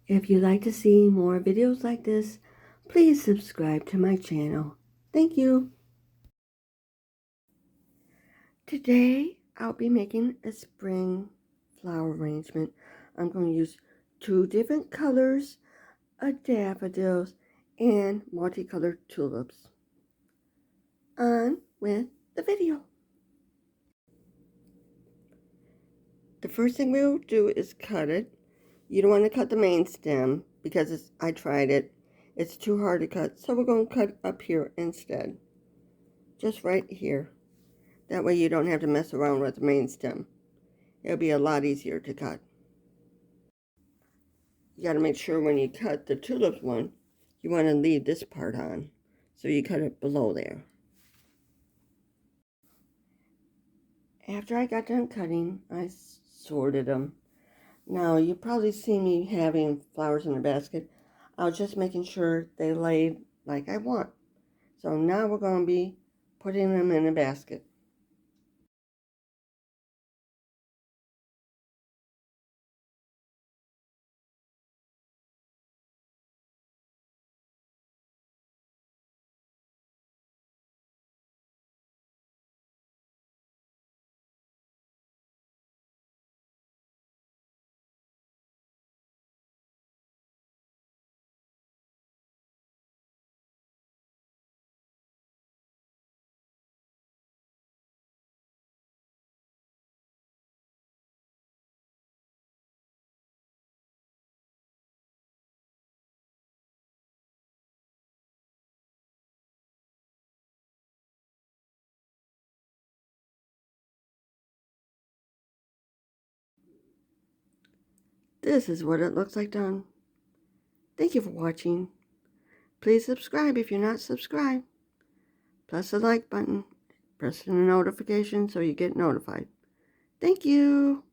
If you'd like to see more videos like this, please subscribe to my channel. Thank you. Today, I'll be making a spring flower arrangement. I'm going to use 2 different colors of daffodils and multicolored tulips. On with the video. The first thing we'll do is cut it. You don't want to cut the main stem because I tried it. It's too hard to cut, so we're going to cut up here instead. Just right here. That way you don't have to mess around with the main stem. It'll be a lot easier to cut. You got to make sure when you cut the tulips one, you want to leave this part on. So you cut it below there. After I got done cutting, I sorted them. Now, you probably see me having flowers in a basket. I was just making sure they laid like I want. So now we're going to be putting them in a basket. This is what it looks like done. Thank you for watching. Please subscribe if you're not subscribed. Press the like button. Press the notification so you get notified. Thank you.